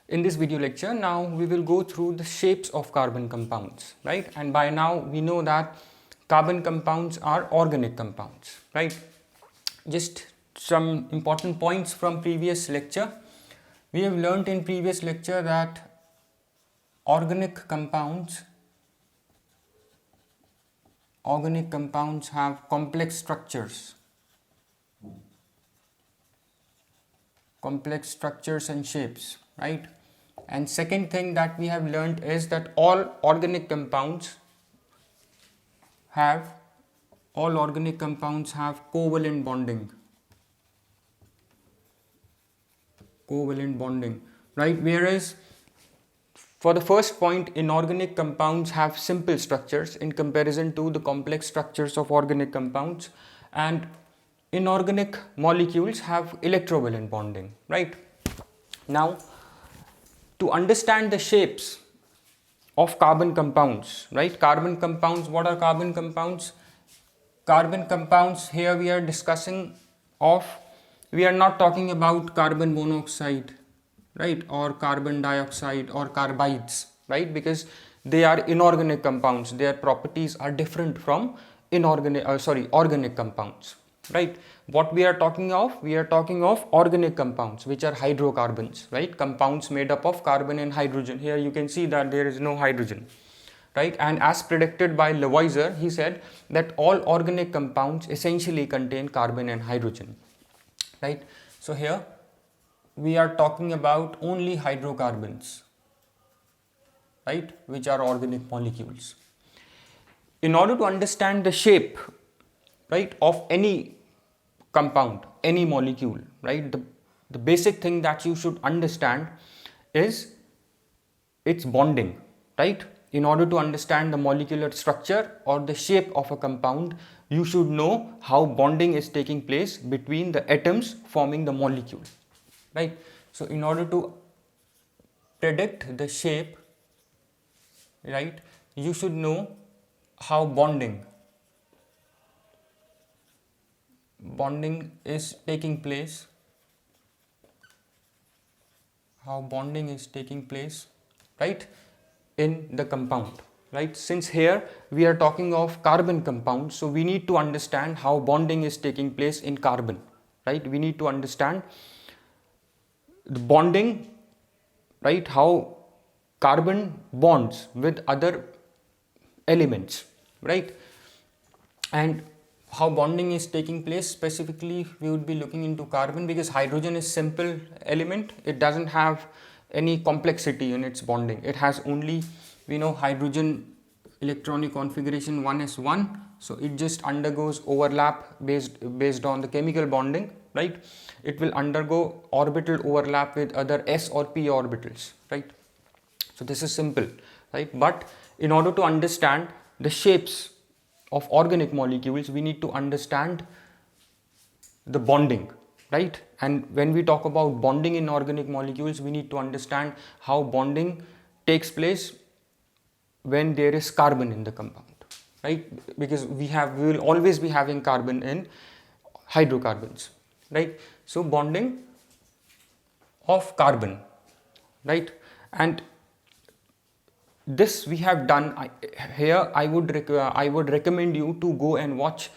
In this video lecture, now we will go through the shapes of carbon compounds, right? And by now we know that carbon compounds are organic compounds, right? Just some important points from previous lecture. We have learnt in previous lecture that organic compounds have complex structures and shapes, right? And second thing that we have learned is that all organic compounds have covalent bonding, right? Whereas for the first point, inorganic compounds have simple structures in comparison to the complex structures of organic compounds, and inorganic molecules have electrovalent bonding, right? Now, to understand the shapes of carbon compounds, right? Carbon compounds, what are carbon compounds? Carbon compounds, here we are discussing we are not talking about carbon monoxide, right? Or carbon dioxide or carbides, right? Because they are inorganic compounds. Their properties are different from organic compounds, right? What we are talking of? We are talking of organic compounds, which are hydrocarbons, right? Compounds made up of carbon and hydrogen. Here you can see that there is no hydrogen, right? And as predicted by Lavoisier, he said that all organic compounds essentially contain carbon and hydrogen, right? So here we are talking about only hydrocarbons, right, which are organic molecules. In order to understand the shape, right, of any compound, any molecule, right, the basic thing that you should understand is its bonding, right? In order to understand the molecular structure or the shape of a compound, you should know how bonding is taking place between the atoms forming the molecule, right? So in order to predict the shape, right, you should know how bonding is taking place, right, in the compound, right? Since here we are talking of carbon compounds, so we need to understand how bonding is taking place in carbon, right? We need to understand the bonding, right, how carbon bonds with other elements, right? And how bonding is taking place. Specifically, we would be looking into carbon because hydrogen is simple element. It doesn't have any complexity in its bonding. It has only, we know, hydrogen electronic configuration 1s1, so it just undergoes overlap based on the chemical bonding, right? It will undergo orbital overlap with other s or p orbitals, right? So this is simple, right? But in order to understand the shapes of organic molecules, we need to understand the bonding, right? And when we talk about bonding in organic molecules, we need to understand how bonding takes place when there is carbon in the compound, right? Because we will always be having carbon in hydrocarbons, right? So bonding of carbon, right? And this we have done here. I would recommend you to go and watch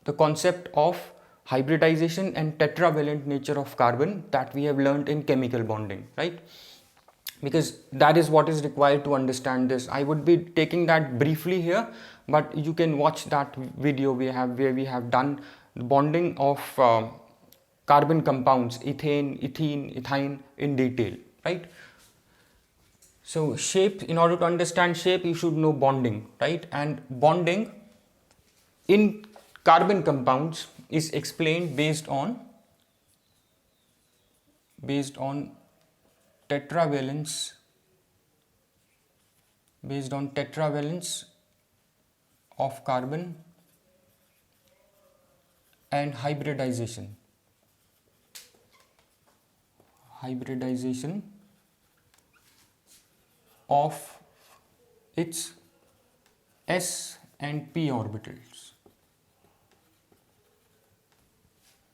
the concept of hybridization and tetravalent nature of carbon that we have learned in chemical bonding, right? Because that is what is required to understand this. I would be taking that briefly here, but you can watch that video where we have done the bonding of carbon compounds, ethane, ethyne in detail, right? So shape, in order to understand shape, you should know bonding, right? And bonding in carbon compounds is explained based on tetravalence, of carbon and hybridization of its s and p orbitals,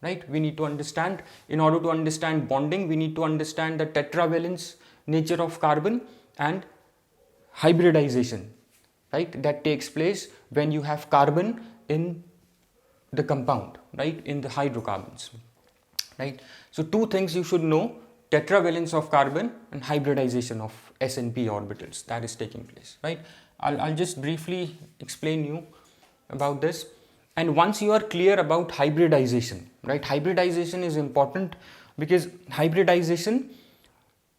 right? We need to understand, in order to understand bonding, we need to understand the tetravalence nature of carbon, and hybridization, right, that takes place when you have carbon in the compound, right, in the hydrocarbons, right. So two things you should know: tetravalence of carbon and hybridization of s and p orbitals that is taking place, right. I'll just briefly explain you about this. And once you are clear about hybridization, right, hybridization is important because hybridization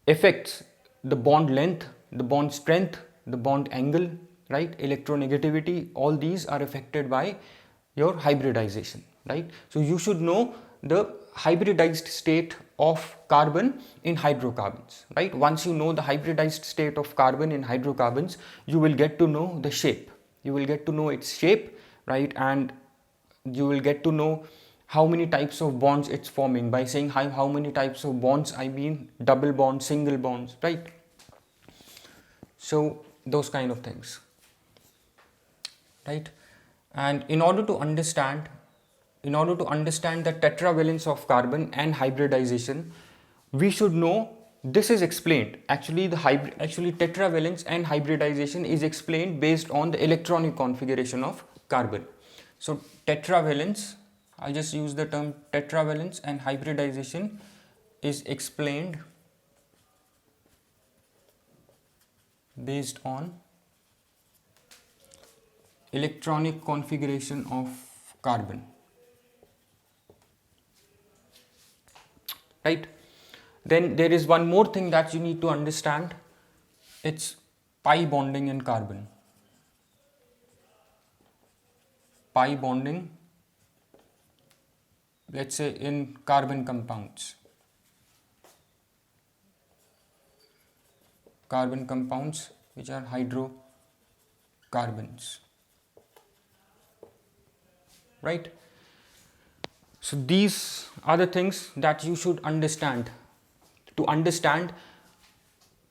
affects the bond length, the bond strength, the bond angle, right, electronegativity, all these are affected by your hybridization, right. So you should know the hybridized state of carbon in hydrocarbons, right. Once you know the hybridized state of carbon in hydrocarbons, you will get to know the shape, you will get to know its shape, right, and you will get to know how many types of bonds it's forming. By saying how many types of bonds, I mean double bonds, single bonds, right. So those kind of things, right. And in order to understand the tetravalence of carbon and hybridization, we should know this is explained. Actually tetravalence and hybridization is explained based on the electronic configuration of carbon. So tetravalence, I just use the term tetravalence, and hybridization is explained based on electronic configuration of carbon, right. Then there is one more thing that you need to understand. It's pi bonding in carbon. Pi bonding, let's say in carbon compounds. Carbon compounds which are hydrocarbons, right. So these are the things that you should understand to understand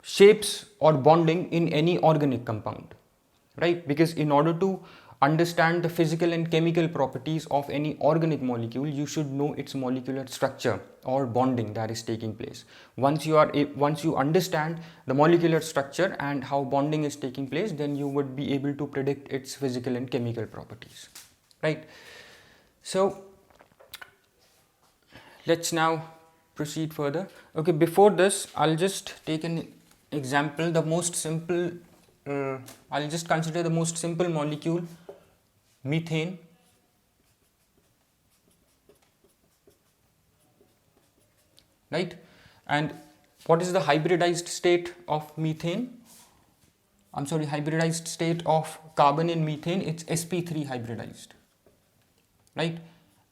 shapes or bonding in any organic compound, right. Because in order to understand the physical and chemical properties of any organic molecule, you should know its molecular structure or bonding that is taking place. Once you understand the molecular structure and how bonding is taking place, then you would be able to predict its physical and chemical properties, right. So let's now proceed further. Okay, before this, I'll just take an example. The most simple, I'll just consider the most simple molecule, methane. Right? And what is the hybridized state of methane? Hybridized state of carbon in methane, it's sp3 hybridized. Right?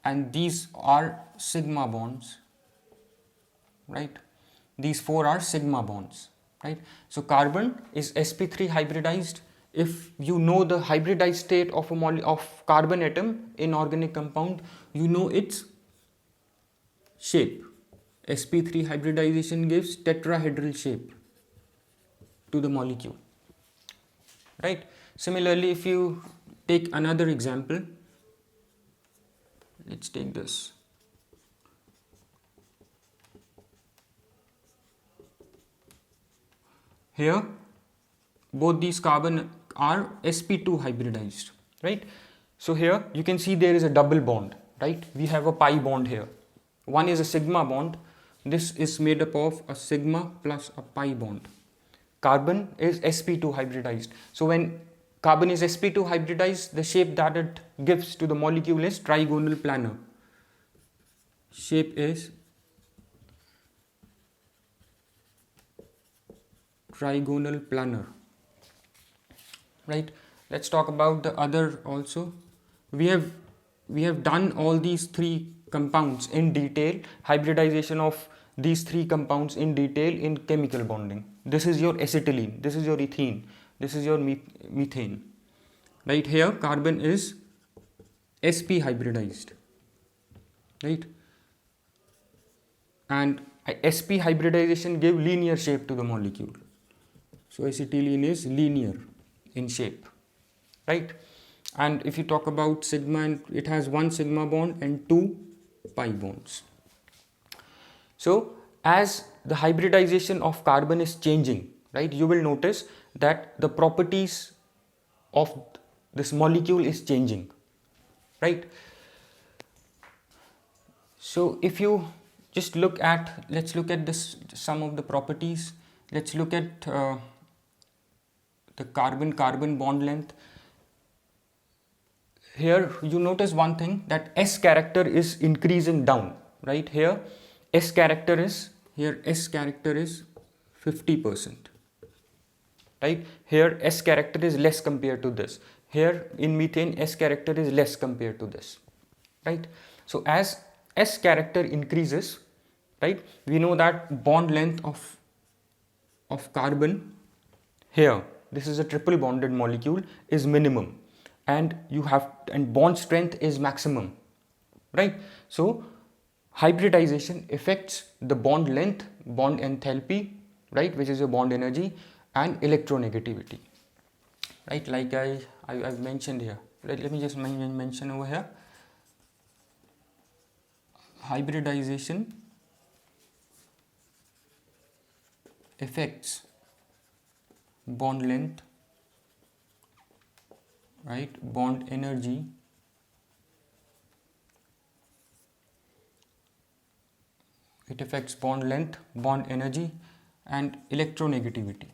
And these are sigma bonds. Right? These four are sigma bonds. Right? So carbon is sp3 hybridized. If you know the hybridized state of of carbon atom in organic compound, you know its shape. sp3 hybridization gives tetrahedral shape to the molecule. Right? Similarly, if you take another example, let's take this. Here, both these carbon are sp2 hybridized, right? So here you can see there is a double bond, right? We have a pi bond here. One is a sigma bond. This is made up of a sigma plus a pi bond. Carbon is sp2 hybridized. So when carbon is sp2 hybridized, the shape that it gives to the molecule is trigonal planar. Shape is trigonal planar. Right? Let's talk about the other also. We have done all these three compounds in detail, hybridization of these three compounds in detail in chemical bonding. This is your acetylene, this is your ethene, this is your methane. Right? Here carbon is sp hybridized. Right? And sp hybridization give linear shape to the molecule. So acetylene is linear in shape, right? And if you talk about sigma, it has one sigma bond and two pi bonds. So as the hybridization of carbon is changing, right, you will notice that the properties of this molecule is changing, right? So if you just look at, let's look at this, some of the properties. Let's look at the carbon-carbon bond length. Here you notice one thing, that S character is increasing down, right? Here S character is 50%, right? Here S character is less compared to this. Here in methane S character is less compared to this, right? So as S character increases, right, we know that bond length of carbon here, this is a triple bonded molecule, is minimum, and bond strength is maximum, right? So hybridization affects the bond length, bond enthalpy, right, which is your bond energy, and electronegativity, right, like I've mentioned here, right? Let me just mention over here. Hybridization affects bond length, right, bond energy, it affects bond length, bond energy, and electronegativity.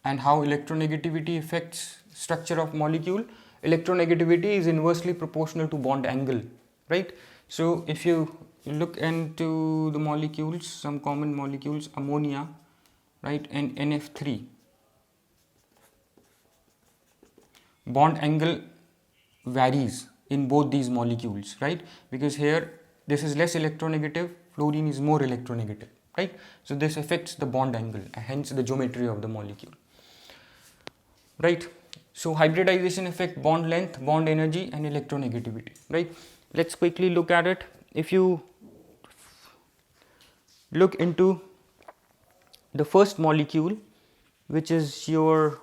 And how electronegativity affects structure of molecule? Electronegativity is inversely proportional to bond angle, right? So if you look into the molecules, some common molecules, ammonia, right, and NF3, bond angle varies in both these molecules, right? Because here this is less electronegative, fluorine is more electronegative, right? So this affects the bond angle, hence the geometry of the molecule, right? So hybridization affect bond length, bond energy, and electronegativity, right? Let's quickly look at it. If you look into the first molecule, which is your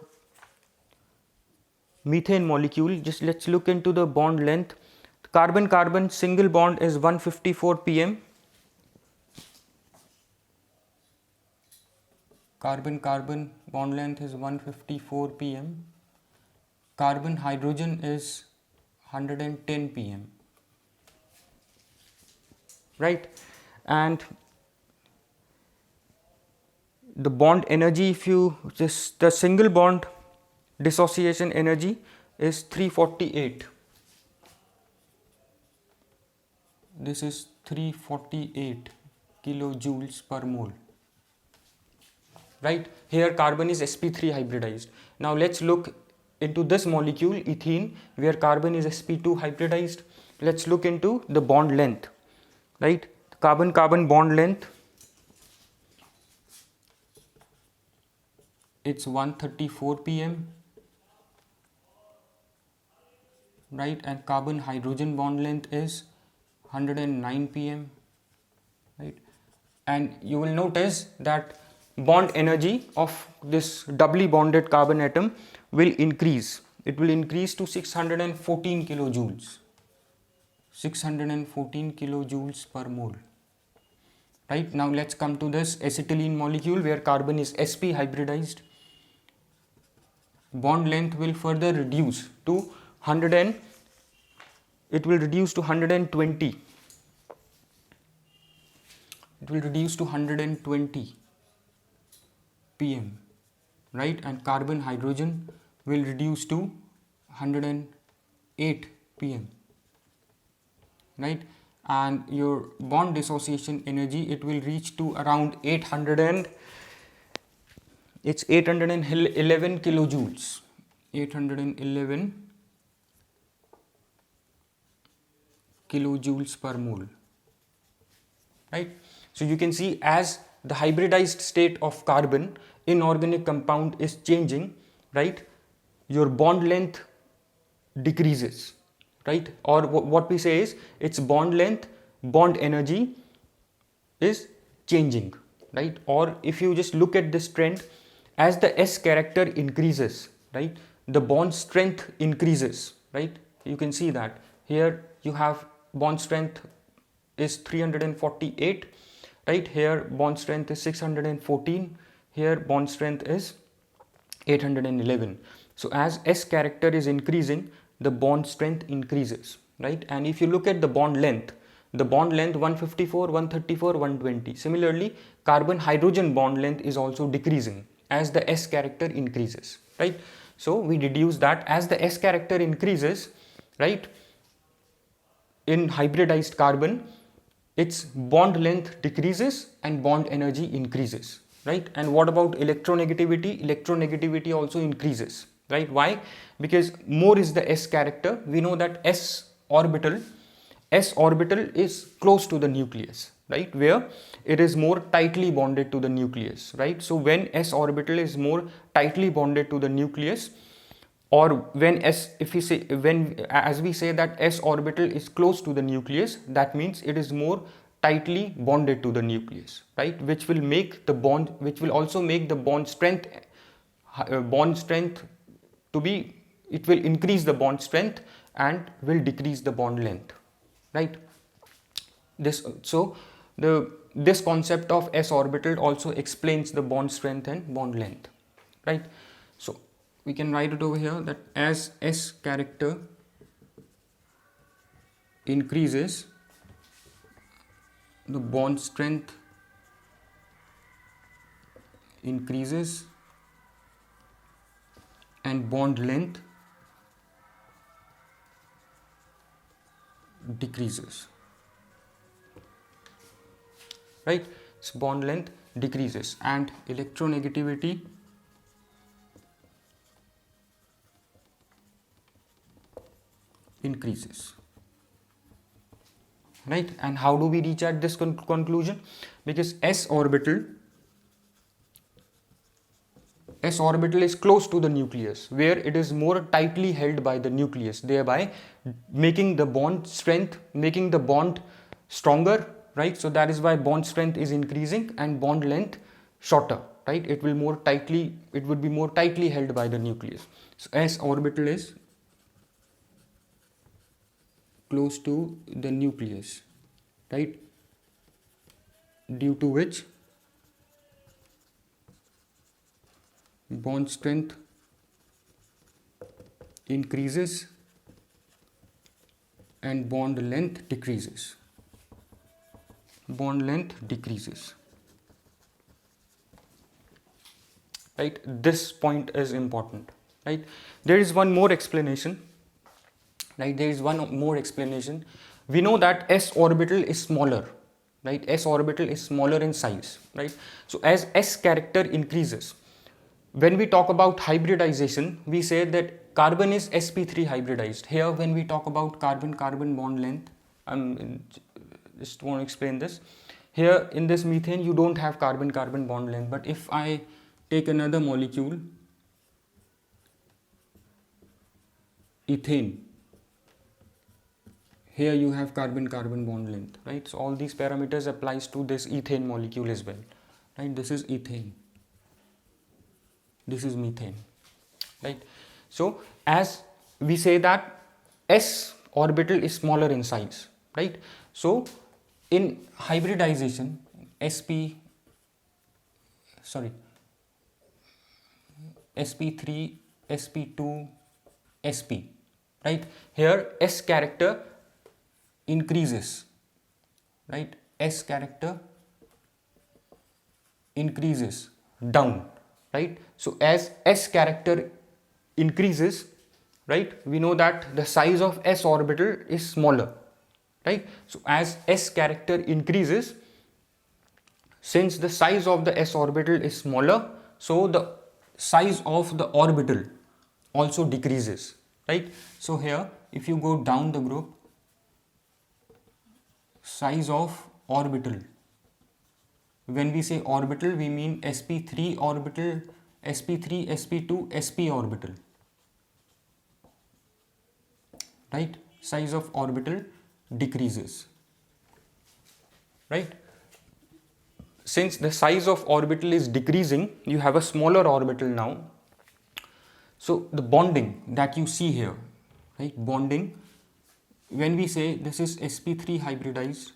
methane molecule, just let's look into the bond length. Carbon-carbon single bond is 154 pm. Carbon-carbon bond length is 154 pm. Carbon-hydrogen is 110 pm, right? And the bond energy, if you just the single bond dissociation energy is 348. This is 348 kilojoules per mole, right? Here carbon is sp3 hybridized. Now let's look into this molecule, ethene, where carbon is sp2 hybridized. Let's look into the bond length, right? Carbon-carbon bond length, it's 134 pm, right? And carbon-hydrogen bond length is 109 pm, right? And you will notice that bond energy of this doubly bonded carbon atom will increase. It will increase to 614 kilojoules. 614 kilojoules per mole. Right, now let's come to this acetylene molecule where carbon is sp hybridized. Bond length will further reduce to 100 and it will reduce to 120. It will reduce to 120 pm, right? And carbon hydrogen will reduce to 108 pm, right? And your bond dissociation energy, it will reach to around 811 kilojoules, 811 kilojoules per mole, right? So you can see as the hybridized state of carbon in organic compound is changing, right, your bond length decreases, right? Or what we say is its bond length, bond energy is changing, right? Or if you just look at this trend, as the S character increases, right, the bond strength increases, right? You can see that here you have bond strength is 348, right? Here bond strength is 614, here bond strength is 811. So as S character is increasing, the bond strength increases, right? And if you look at the bond length 154, 134, 120. Similarly, carbon hydrogen bond length is also decreasing as the S character increases, right? So we deduce that as the S character increases, right, in hybridized carbon, its bond length decreases and bond energy increases, right? And what about electronegativity? Electronegativity also increases, right? Why? Because more is the S character. We know that S orbital is close to the nucleus, right, where it is more tightly bonded to the nucleus, right? So when S orbital is more tightly bonded to the nucleus, or when if we say, when as we say that S orbital is close to the nucleus, that means it is more tightly bonded to the nucleus, right, which will make the bond, which will also make the bond strength to be, it will increase the bond strength and will decrease the bond length, right? This concept of S orbital also explains the bond strength and bond length, right? So we can write it over here that as S character increases, the bond strength increases and bond length decreases, right? So bond length decreases and electronegativity increases, right? And how do we reach at this conclusion? Because S orbital is close to the nucleus, where it is more tightly held by the nucleus, thereby making the bond strength, making the bond stronger, right? So that is why bond strength is increasing and bond length shorter, right? It would be more tightly held by the nucleus. So S orbital is close to the nucleus, right, due to which bond strength increases and bond length decreases. Bond length decreases, right? This point is important, right? There is one more explanation, right? There is one more explanation. We know that S orbital is smaller, right? S orbital is smaller in size, right? So as S character increases, when we talk about hybridization, we say that carbon is sp3 hybridized. Here, when we talk about carbon-carbon bond length, just want to explain this. Here in this methane, you don't have carbon-carbon bond length, but if I take another molecule, ethane, here you have carbon-carbon bond length, right? So all these parameters applies to this ethane molecule as well, right? This is ethane. This is methane, right? So as we say that S orbital is smaller in size, right? So in hybridization, sp3, sp2, sp, right? Here S character increases, right? S character increases down, right? So as S character increases, right, we know that the size of S orbital is smaller, right? So as S character increases, since the size of the S orbital is smaller, so the size of the orbital also decreases, right? So here, if you go down the group, size of orbital, when we say orbital, we mean sp3 orbital, sp3, sp2, sp orbital, right? Size of orbital decreases, right? Since the size of orbital is decreasing, you have a smaller orbital now. So the bonding that you see here, right, bonding, when we say this is sp3 hybridized,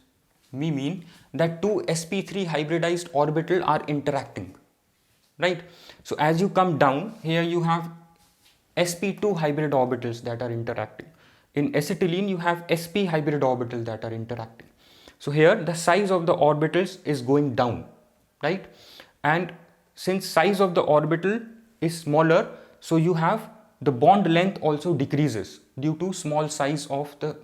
we mean that two sp3 hybridized orbital are interacting, right? So as you come down, here you have sp2 hybrid orbitals that are interacting. In acetylene, you have sp hybrid orbitals that are interacting. So here the size of the orbitals is going down, right? And since size of the orbital is smaller, so you have the bond length also decreases due to small size of the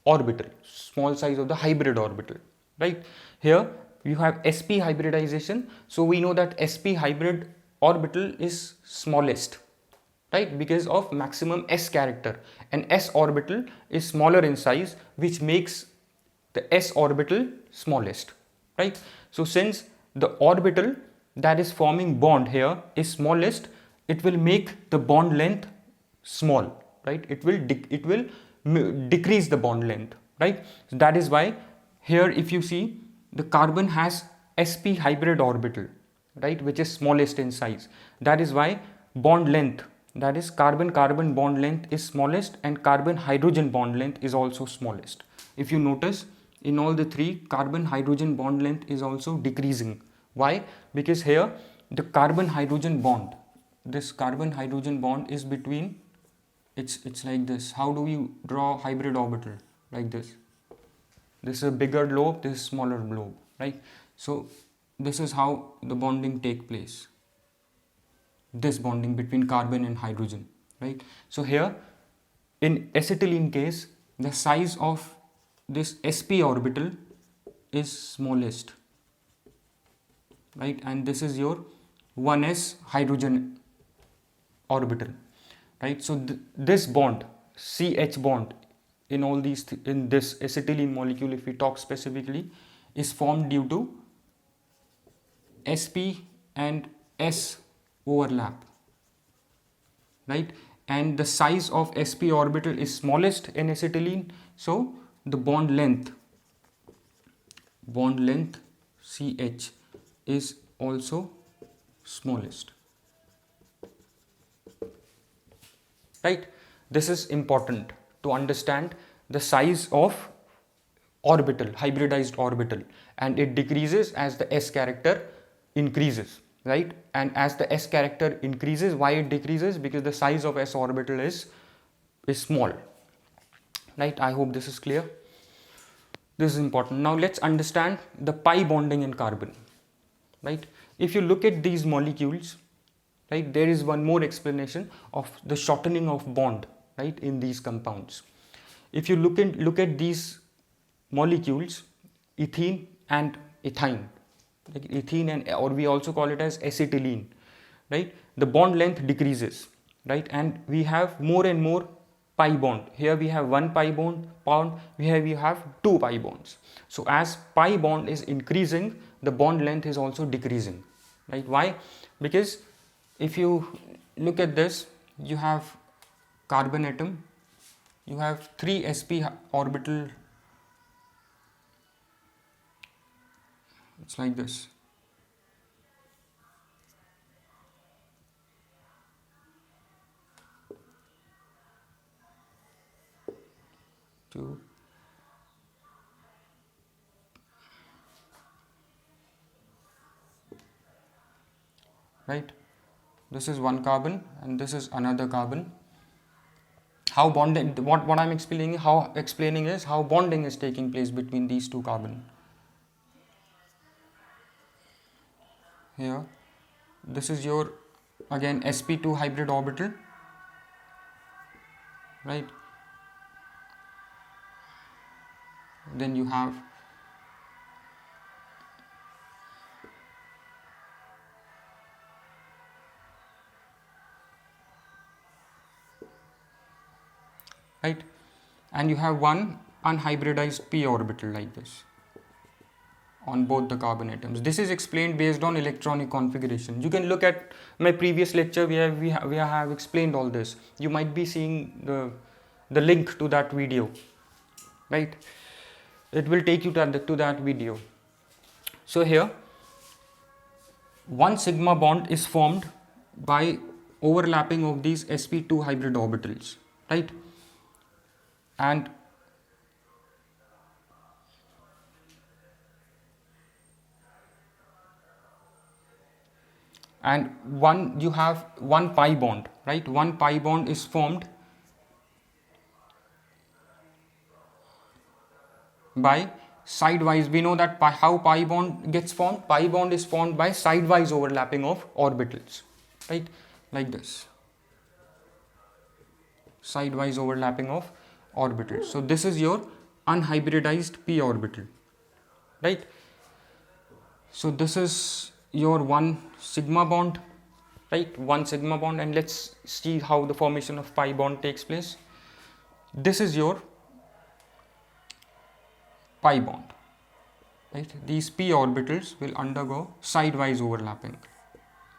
orbital, small size of the hybrid orbital, right? Here you have sp hybridization, so we know that sp hybrid orbital is smallest, right, because of maximum s character, and s orbital is smaller in size, which makes the s orbital smallest, right? So since the orbital that is forming bond here is smallest, it will make the bond length small, right? It will decrease the bond length, right? So that is why here if you see, the carbon has sp hybrid orbital, right, which is smallest in size. That is why bond length, that is carbon carbon bond length, is smallest, and carbon hydrogen bond length is also smallest. If you notice, in all the three, carbon hydrogen bond length is also decreasing. Why? Because here the carbon hydrogen bond, this carbon hydrogen bond is between, it's like this. How do we draw hybrid orbital? Like this. This is a bigger lobe, this is smaller lobe, right? So this is how the bonding take place, this bonding between carbon and hydrogen, right? So here in acetylene case, the size of this sp orbital is smallest, right? And this is your 1s hydrogen orbital, right? So this bond, CH bond, in all these in this acetylene molecule, if we talk specifically, is formed due to sp and s overlap, right? And the size of sp orbital is smallest in acetylene, so the bond length CH is also smallest, right? This is important to understand the size of orbital, hybridized orbital, and it decreases as the s character increases, right? And as the s character increases, why it decreases? Because the size of s orbital is small, right? I hope this is clear. This is important. Now let's understand the pi bonding in carbon, right? If you look at these molecules, right, there is one more explanation of the shortening of bond, right, in these compounds. If you look at these molecules, ethene and ethine, like ethene and, or we also call it as acetylene, right, the bond length decreases, right, and we have more and more pi bond. Here we have one pi bond, here we have two pi bonds. So as pi bond is increasing, the bond length is also decreasing, right? Why? Because if you look at this, you have carbon atom, you have 3 sp orbital, it's like this. Two. Right? This is one carbon and this is another carbon. How bonding, what I'm explaining is how bonding is taking place between these two carbon. Here, this is your, again, sp2 hybrid orbital, right? Then you have right, and you have one unhybridized p orbital like this on both the carbon atoms. This is explained based on electronic configuration. You can look at my previous lecture where we have explained all this. You might be seeing the link to that video, right? It will take you to that video. So here, one sigma bond is formed by overlapping of these sp2 hybrid orbitals, right? And and you have one pi bond, right? One pi bond is formed by sidewise. We know that how pi bond gets formed. Pi bond is formed by sidewise overlapping of orbitals, right? Like this, sidewise overlapping of orbitals. So this is your unhybridized p orbital, right? So this is your one sigma bond, right? One sigma bond, and let's see how the formation of pi bond takes place. This is your pi bond, right? These p orbitals will undergo sidewise overlapping,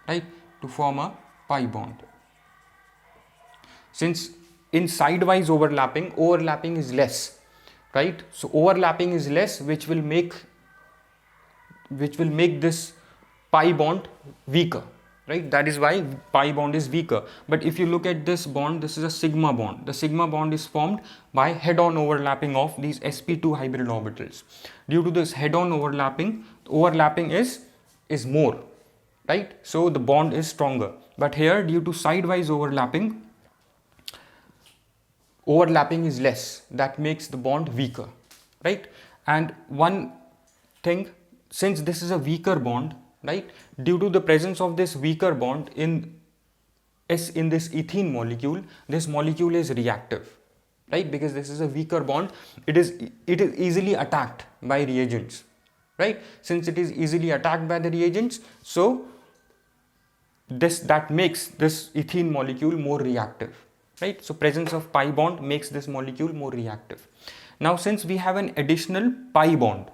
right, to form a pi bond. Since in sidewise overlapping is less, right? So overlapping is less, which will make this pi bond weaker, right? That is why pi bond is weaker. But if you look at this bond, this is a sigma bond. The sigma bond is formed by head-on overlapping of these sp2 hybrid orbitals. Due to this head-on overlapping is more, right? So the bond is stronger. But here, due to sidewise overlapping is less. That makes the bond weaker, right? And one thing, since this is a weaker bond, right, due to the presence of this weaker bond in this ethene molecule, this molecule is reactive, right? Because this is a weaker bond, it is easily attacked by reagents, right? Since it is easily attacked by the reagents, so that makes this ethene molecule more reactive, right? So presence of pi bond makes this molecule more reactive. Now, since we have an additional pi bond,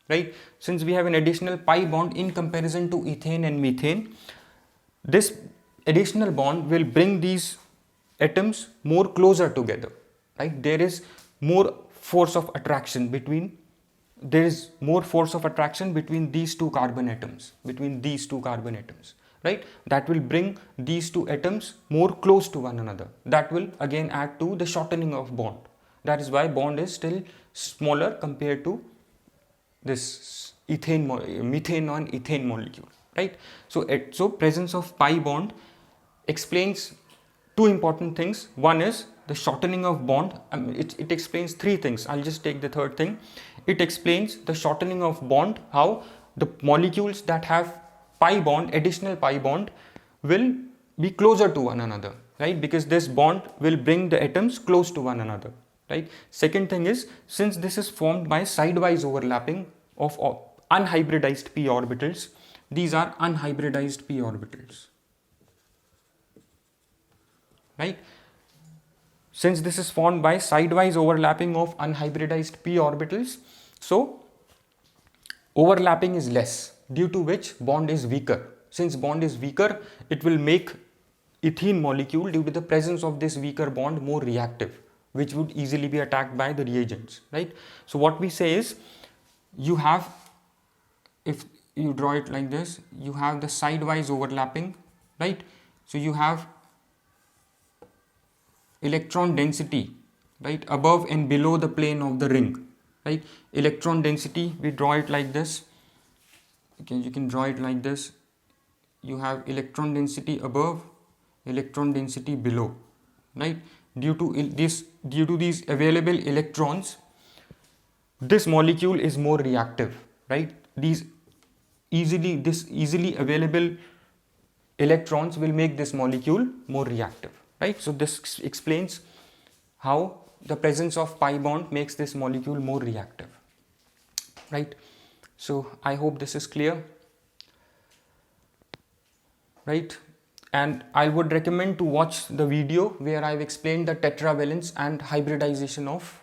right? Since we have an additional pi bond in comparison to ethane and methane, this additional bond will bring these atoms more closer together, right? There is more force of attraction between these two carbon atoms, right? That will bring these two atoms more close to one another. That will again add to the shortening of bond. That is why bond is still smaller compared to this methane on ethane molecule, right? So presence of pi bond explains two important things. One is the shortening of bond. It explains three things. I'll just take the third thing. It explains the shortening of bond, how the molecules that have pi bond, additional pi bond, will be closer to one another, right? Because this bond will bring the atoms close to one another, right? Second thing is, since this is formed by sidewise overlapping of unhybridized p orbitals, these are unhybridized p orbitals, right? Since this is formed by sidewise overlapping of unhybridized p orbitals, so overlapping is less, due to which bond is weaker. Since bond is weaker, it will make ethene molecule, due to the presence of this weaker bond, more reactive, which would easily be attacked by the reagents, right? So what we say is, you have, if you draw it like this, you have the sidewise overlapping, right? So you have electron density, right, above and below the plane of the ring, right? Electron density, we draw it like this. Okay, you can draw it like this. You have electron density above, electron density below, right? Due to these available electrons, this molecule is more reactive, right? These easily available electrons will make this molecule more reactive, right? So this explains how the presence of pi bond makes this molecule more reactive, right? So I hope this is clear, right? And I would recommend to watch the video where I've explained the tetravalence and hybridization of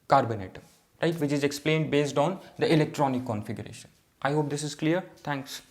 carbon atom, right, which is explained based on the electronic configuration. I hope this is clear. Thanks.